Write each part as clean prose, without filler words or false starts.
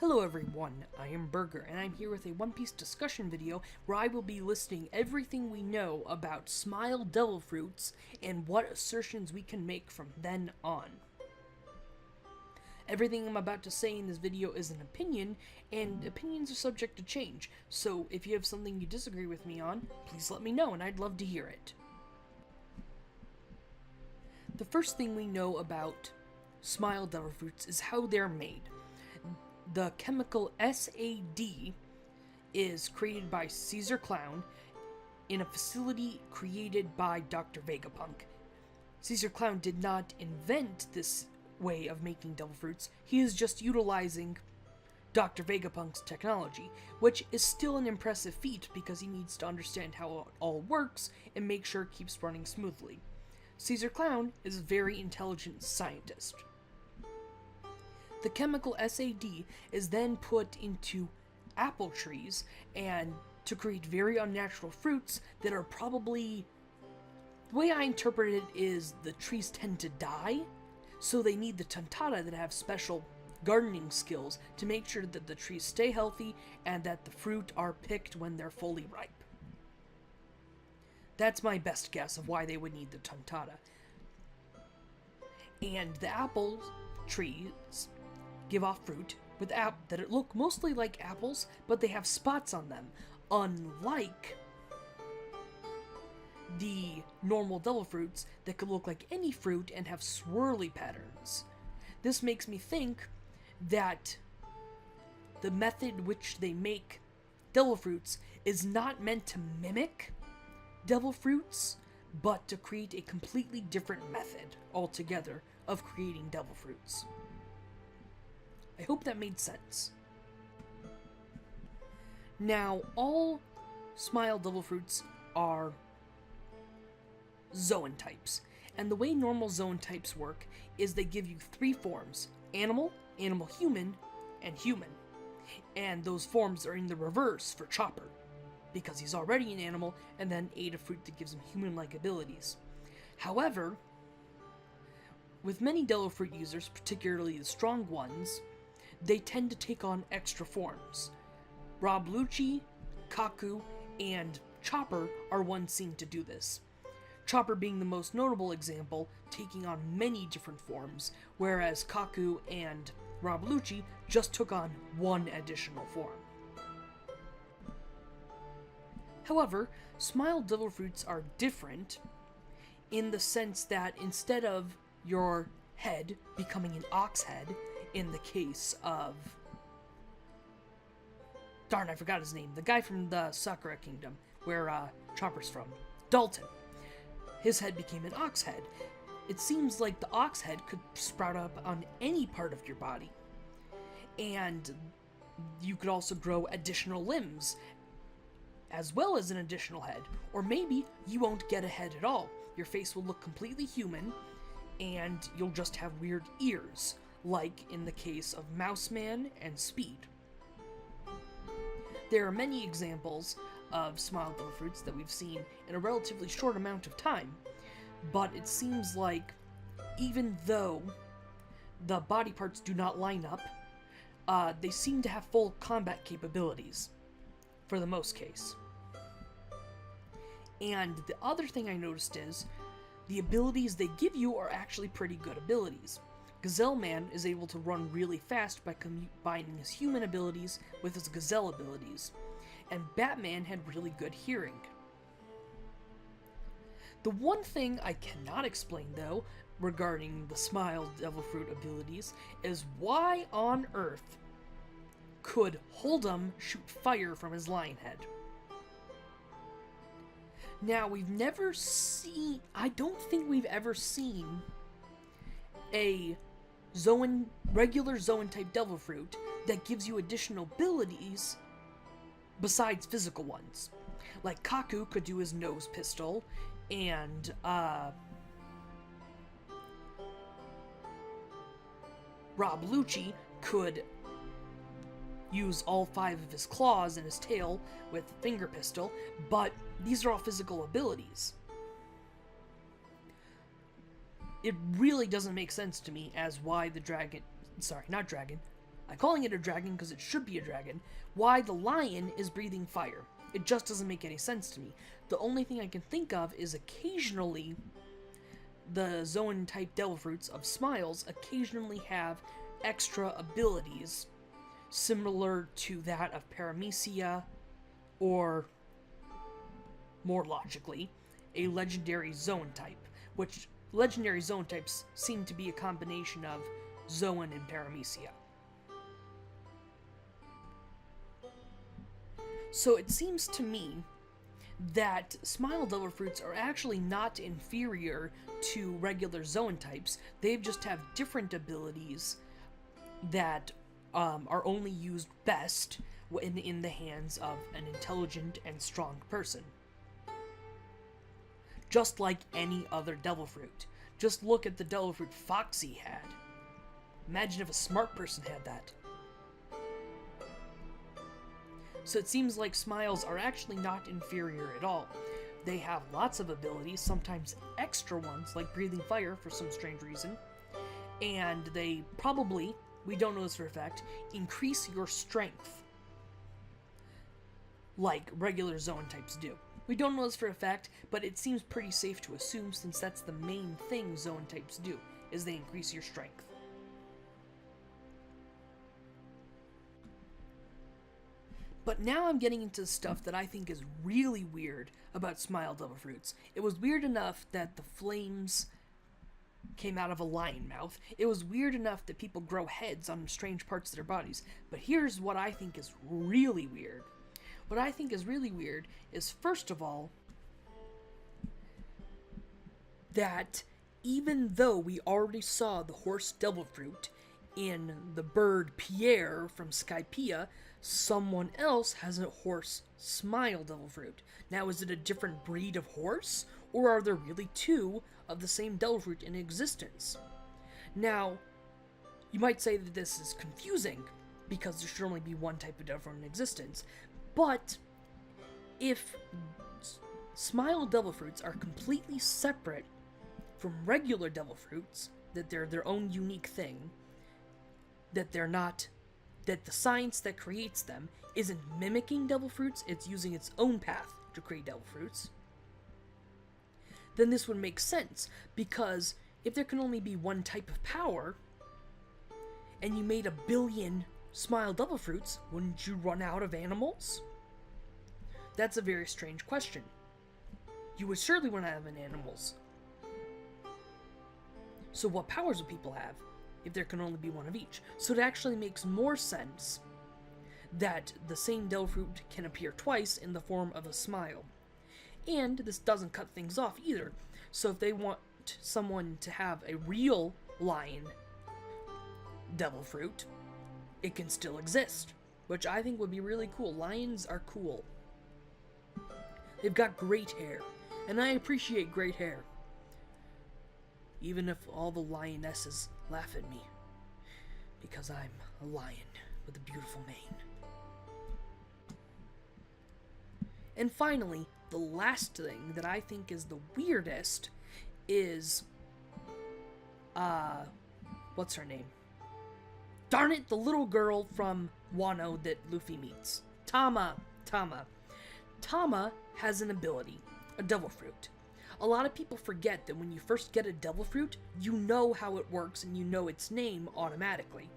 Hello everyone, I am Burger, and I'm here with a One Piece discussion video where I will be listing everything we know about Smile Devil Fruits and what assertions we can make from then on. Everything I'm about to say in this video is an opinion, and opinions are subject to change, so if you have something you disagree with me on, please let me know and I'd love to hear it. The first thing we know about Smile Devil Fruits is how they're made. The chemical SAD is created by Caesar Clown in a facility created by Dr. Vegapunk. Caesar Clown did not invent this way of making devil fruits, he is just utilizing Dr. Vegapunk's technology, which is still an impressive feat because he needs to understand how it all works and make sure it keeps running smoothly. Caesar Clown is a very intelligent scientist. The chemical SAD is then put into apple trees and to create very unnatural fruits that are probably... The way I interpret it is the trees tend to die, so they need the Tantata that have special gardening skills to make sure that the trees stay healthy and that the fruit are picked when they're fully ripe. That's my best guess of why they would need the Tantata. And the apple trees give off fruit that look mostly like apples, but they have spots on them, unlike the normal devil fruits that could look like any fruit and have swirly patterns. This makes me think that the method which they make devil fruits is not meant to mimic devil fruits, but to create a completely different method altogether of creating devil fruits. I hope that made sense. Now, all Smile Devil Fruits are zoan types, and the way normal zoan types work is they give you three forms: animal, animal-human, and human. And those forms are in the reverse for Chopper, because he's already an animal and then ate a fruit that gives him human-like abilities. However, with many devil fruit users, particularly the strong ones, they tend to take on extra forms. Rob Lucci, Kaku, and Chopper are ones seen to do this. Chopper being the most notable example, taking on many different forms, whereas Kaku and Rob Lucci just took on one additional form. However, Smile Devil Fruits are different in the sense that instead of your head becoming an ox head, in the case of... Darn, I forgot his name. The guy from the Sakura Kingdom, where Chopper's from. Dalton. His head became an ox head. It seems like the ox head could sprout up on any part of your body. And you could also grow additional limbs, as well as an additional head. Or maybe you won't get a head at all. Your face will look completely human, and you'll just have weird ears, like in the case of Mouseman and Speed. There are many examples of Smile Devil Fruits that we've seen in a relatively short amount of time, but it seems like even though the body parts do not line up, they seem to have full combat capabilities, for the most case. And the other thing I noticed is, the abilities they give you are actually pretty good abilities. Gazelle Man is able to run really fast by combining his human abilities with his gazelle abilities, and Batman had really good hearing. The one thing I cannot explain, though, regarding the Smile Devil Fruit abilities, is why on earth could Hold'em shoot fire from his lion head? Now, I don't think we've ever seen a regular Zoan type devil fruit that gives you additional abilities besides physical ones. Like Kaku could do his nose pistol, and Rob Lucci could use all 5 of his claws and his tail with finger pistol, but these are all physical abilities. It really doesn't make sense to me as why the I'm calling it a dragon because it should be a dragon, why the lion is breathing fire. It just doesn't make any sense to me. The only thing I can think of is occasionally the Zoan-type devil fruits of Smiles occasionally have extra abilities similar to that of Paramecia, or, more logically, a legendary Zoan type, which legendary Zoan types seem to be a combination of Zoan and Paramecia. So it seems to me that Smile Devil Fruits are actually not inferior to regular Zoan types. They just have different abilities that are only used best when in the hands of an intelligent and strong person. Just like any other Devil Fruit. Just look at the Devil Fruit Foxy had. Imagine if a smart person had that. So it seems like Smiles are actually not inferior at all. They have lots of abilities, sometimes extra ones, like breathing fire for some strange reason. And they probably, we don't know this for a fact, increase your strength, like regular Zoan types do. We don't know this for a fact, but it seems pretty safe to assume, since that's the main thing Zoan types do, is they increase your strength. But now I'm getting into stuff that I think is really weird about Smile Devil Fruits. It was weird enough that the flames came out of a lion mouth. It was weird enough that people grow heads on strange parts of their bodies. But here's what I think is really weird. What I think is really weird is, first of all, that even though we already saw the horse Devil Fruit in the bird Pierre from Skypiea, someone else has a horse Smile Devil Fruit. Now, is it a different breed of horse, or are there really two of the same Devil Fruit in existence? Now, you might say that this is confusing, because there should only be one type of Devil Fruit in existence, but if Smile Devil Fruits are completely separate from regular Devil Fruits, that they're their own unique thing, that they're not, that the science that creates them isn't mimicking Devil Fruits, it's using its own path to create Devil Fruits, then this would make sense, because if there can only be one type of power, and you made 1 billion Smile Devil Fruits, wouldn't you run out of animals? That's a very strange question. You would surely run out of animals. So what powers would people have if there can only be one of each? So it actually makes more sense that the same Devil Fruit can appear twice in the form of a smile. And this doesn't cut things off either. So if they want someone to have a real lion Devil Fruit, it can still exist, which I think would be really cool. Lions are cool. They've got great hair, and I appreciate great hair. Even if all the lionesses laugh at me, because I'm a lion with a beautiful mane. And finally, the last thing that I think is the weirdest is, what's her name? Darn it, the little girl from Wano that Luffy meets. Tama. Tama has an ability, a Devil Fruit. A lot of people forget that when you first get a Devil Fruit, you know how it works and you know its name automatically.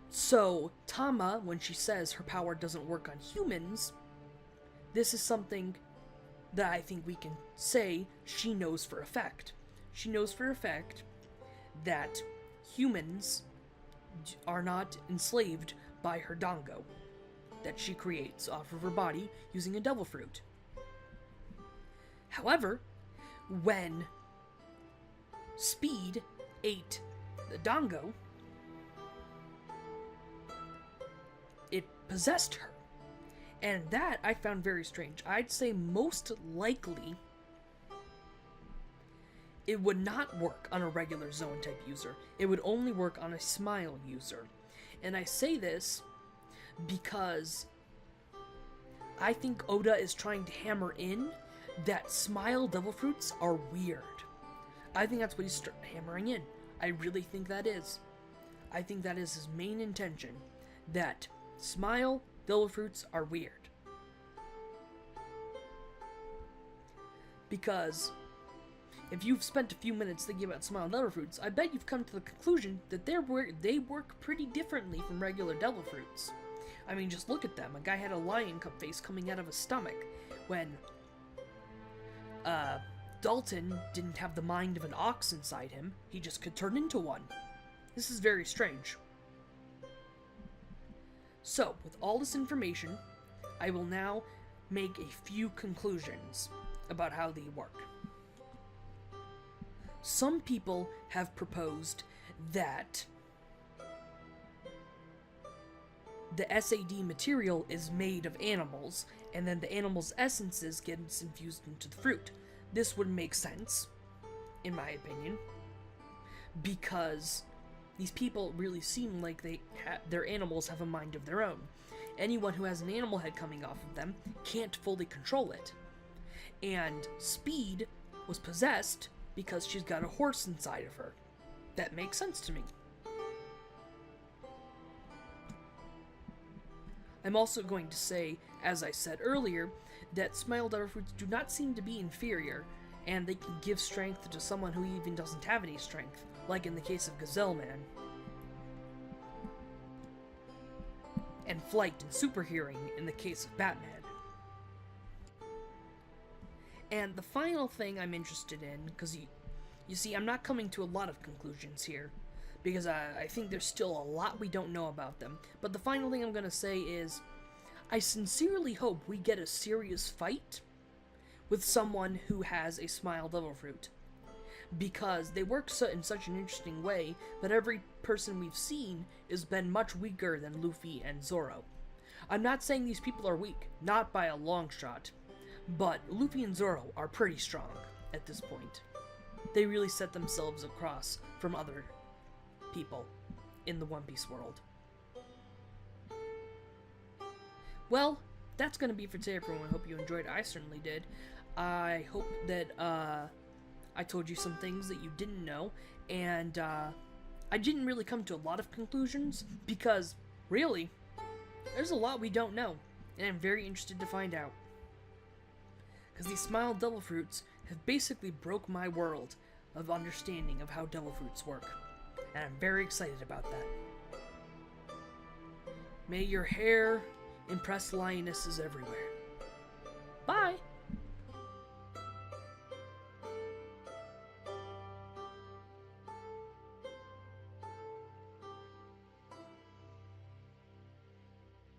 So, Tama, when she says her power doesn't work on humans, this is something that I think we can say she knows for a fact. She knows for a fact that humans are not enslaved by her dango that she creates off of her body using a Devil Fruit. However, when Speed ate the dango, it possessed her. And that I found very strange. I'd say most likely it would not work on a regular Zoan type user. It would only work on a Smile user. And I say this because I think Oda is trying to hammer in that Smile Devil Fruits are weird. I think that's what he's hammering in. I really think that is. I think that is his main intention, that smile devil fruits are weird. Because if you've spent a few minutes thinking about smile devil fruits, I bet you've come to the conclusion that they work pretty differently from regular devil fruits. I mean, just look at them. A guy had a lion face coming out of his stomach, when Dalton didn't have the mind of an ox inside him. He just could turn into one. This is very strange. So, with all this information, I will now make a few conclusions about how they work. Some people have proposed that the SAD material is made of animals, and then the animals' essences get infused into the fruit. This would make sense, in my opinion, because these people really seem like their animals have a mind of their own. Anyone who has an animal head coming off of them can't fully control it. And Speed was possessed because she's got a horse inside of her. That makes sense to me. I'm also going to say, as I said earlier, that smile devil fruits do not seem to be inferior, and they can give strength to someone who even doesn't have any strength, like in the case of Gazelle Man. And flight and super hearing in the case of Batman. And the final thing I'm interested in, because you see, I'm not coming to a lot of conclusions here, because I think there's still a lot we don't know about them. But the final thing I'm going to say is, I sincerely hope we get a serious fight with someone who has a smile devil fruit. Because they work in such an interesting way that every person we've seen has been much weaker than Luffy and Zoro. I'm not saying these people are weak, not by a long shot, but Luffy and Zoro are pretty strong at this point. They really set themselves across from other people in the One Piece world. Well, that's going to be for today, everyone. I hope you enjoyed. I certainly did. I hope that I told you some things that you didn't know, and I didn't really come to a lot of conclusions, because, really, there's a lot we don't know, and I'm very interested to find out. Because these smile devil fruits have basically broke my world of understanding of how devil fruits work, and I'm very excited about that. May your hair impress lionesses everywhere.